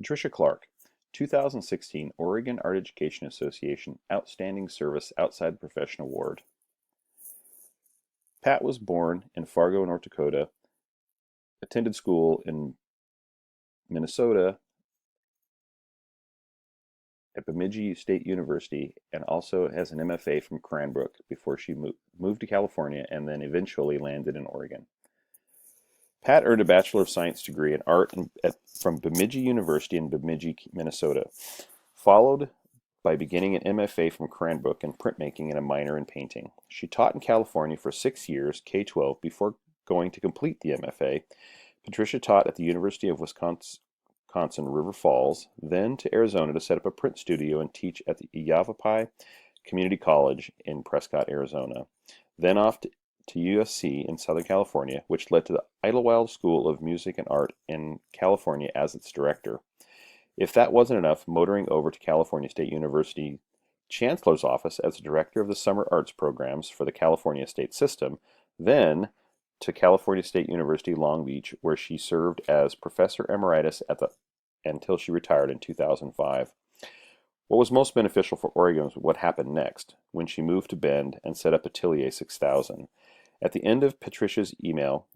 Patricia Clark, 2016 Oregon Art Education Association Outstanding Service Outside the Profession Award. Pat was born in Fargo, North Dakota, attended school in Minnesota at Bemidji State University, and also has an MFA from Cranbrook before she moved to California and then eventually landed in Oregon. Pat earned a Bachelor of Science degree in art from Bemidji University in Bemidji, Minnesota, followed by beginning an MFA from Cranbrook in printmaking and a minor in painting. She taught in California for 6 years, K-12, before going to complete the MFA. Patricia taught at the University of Wisconsin, River Falls, then to Arizona to set up a print studio and teach at the Yavapai Community College in Prescott, Arizona. Then off to USC in Southern California, which led to the Idlewild School of Music and Art in California as its director. If that wasn't enough, motoring over to California State University Chancellor's Office as the director of the summer arts programs for the California State System, then to California State University Long Beach, where she served as professor emeritus until she retired in 2005. What was most beneficial for Oregon was what happened next, when she moved to Bend and set up Atelier 6000. At the end of Patricia's email,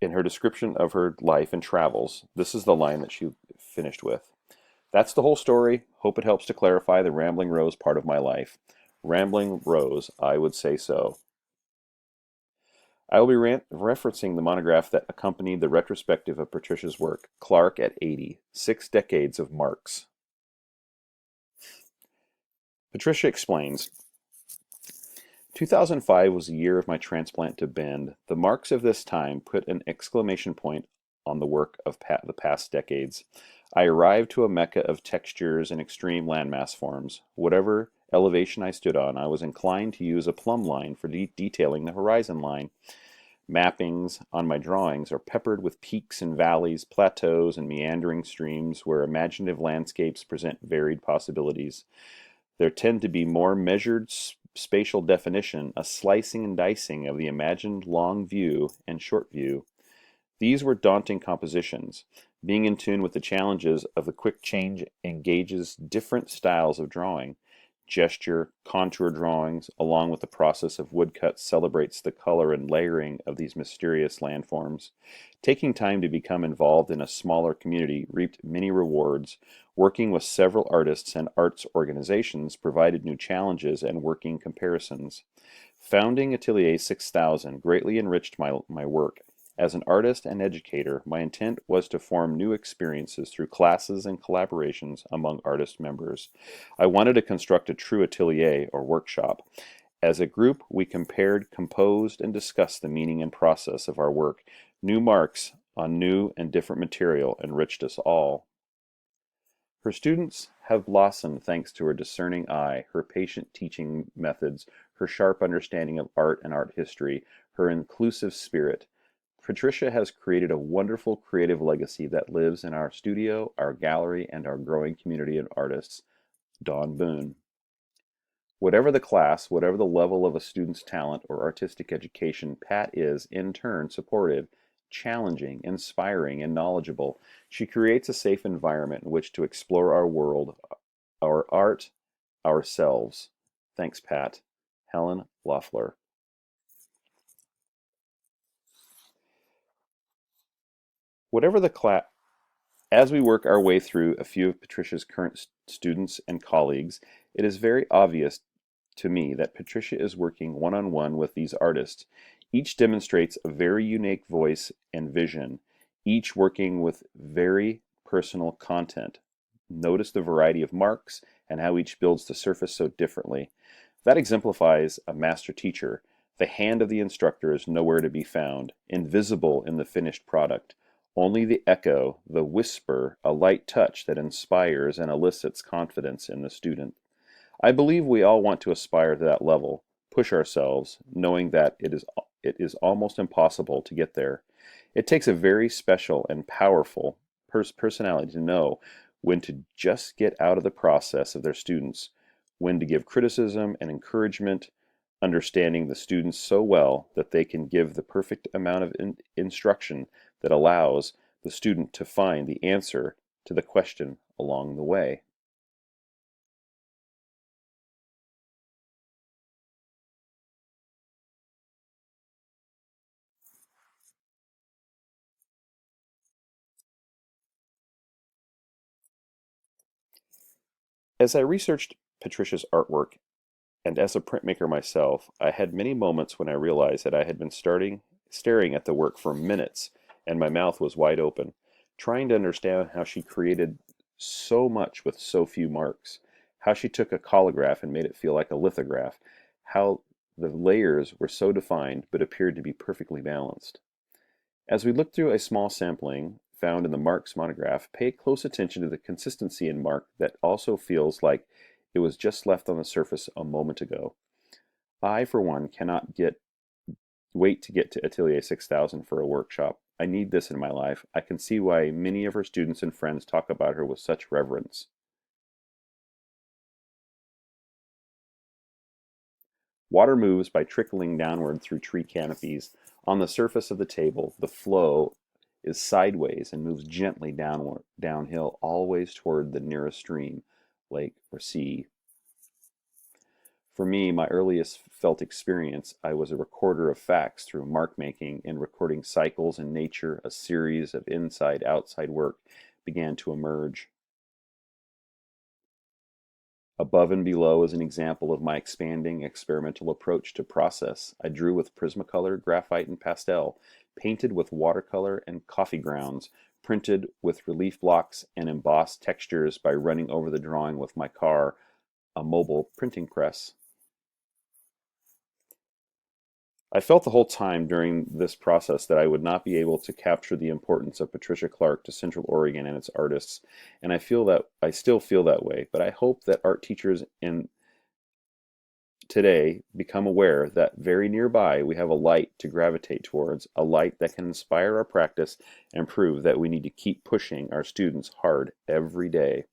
in her description of her life and travels, this is the line that she finished with. That's the whole story. Hope it helps to clarify the Rambling Rose part of my life. Rambling Rose, I would say so. I will be referencing the monograph that accompanied the retrospective of Patricia's work, Clark at 80, 6 Decades of Marks. Patricia explains, 2005 was the year of my transplant to Bend. The marks of this time put an exclamation point on the work of the past decades. I arrived to a mecca of textures and extreme landmass forms. Whatever elevation I stood on, I was inclined to use a plumb line for detailing the horizon line. Mappings on my drawings are peppered with peaks and valleys, plateaus, and meandering streams where imaginative landscapes present varied possibilities. There tend to be more measured spatial definition, a slicing and dicing of the imagined long view and short view. These were daunting compositions. Being in tune with the challenges of the quick change engages different styles of drawing. Gesture, contour drawings, along with the process of woodcuts, celebrates the color and layering of these mysterious landforms. Taking time to become involved in a smaller community reaped many rewards. Working with several artists and arts organizations provided new challenges and working comparisons. Founding Atelier 6000 greatly enriched my work. As an artist and educator, my intent was to form new experiences through classes and collaborations among artist members. I wanted to construct a true atelier or workshop. As a group, we compared, composed, and discussed the meaning and process of our work. New marks on new and different material enriched us all. Her students have blossomed thanks to her discerning eye, her patient teaching methods, her sharp understanding of art and art history, her inclusive spirit. Patricia has created a wonderful creative legacy that lives in our studio, our gallery, and our growing community of artists. Dawn Boone. Whatever the class, whatever the level of a student's talent or artistic education, Pat is, in turn, supportive, challenging, inspiring, and knowledgeable. She creates a safe environment in which to explore our world, our art, ourselves. Thanks, Pat. Helen Loeffler. Whatever the class, as we work our way through a few of Patricia's current students and colleagues, it is very obvious to me that Patricia is working one-on-one with these artists. Each demonstrates a very unique voice and vision, each working with very personal content. Notice the variety of marks and how each builds the surface so differently. That exemplifies a master teacher. The hand of the instructor is nowhere to be found, invisible in the finished product. Only the echo, the whisper, a light touch that inspires and elicits confidence in the student. I believe we all want to aspire to that level, push ourselves, knowing that it is almost impossible to get there. It takes a very special and powerful personality to know when to just get out of the process of their students, when to give criticism and encouragement, understanding the students so well that they can give the perfect amount of instruction that allows, the student to find the answer to the question along the way. As I researched Patricia's artwork, and as a printmaker myself, I had many moments when I realized that I had been staring at the work for minutes, and my mouth was wide open, trying to understand how she created so much with so few marks, how she took a collagraph and made it feel like a lithograph, how the layers were so defined but appeared to be perfectly balanced. As we look through a small sampling found in the Marks monograph, pay close attention to the consistency in mark that also feels like it was just left on the surface a moment ago. I, for one, cannot wait to get to Atelier 6000 for a workshop. I need this in my life. I can see why many of her students and friends talk about her with such reverence. Water moves by trickling downward through tree canopies. On the surface of the table, the flow is sideways and moves gently downhill, always toward the nearest stream, lake, or sea. For me, my earliest felt experience, I was a recorder of facts through mark making, and recording cycles in nature, a series of inside-outside work began to emerge. Above and below is an example of my expanding experimental approach to process. I drew with Prismacolor, graphite, and pastel, painted with watercolor and coffee grounds, printed with relief blocks, and embossed textures by running over the drawing with my car, a mobile printing press. I felt the whole time during this process that I would not be able to capture the importance of Patricia Clark to Central Oregon and its artists, and I still feel that way, but I hope that art teachers in today become aware that very nearby we have a light to gravitate towards, a light that can inspire our practice and prove that we need to keep pushing our students hard every day.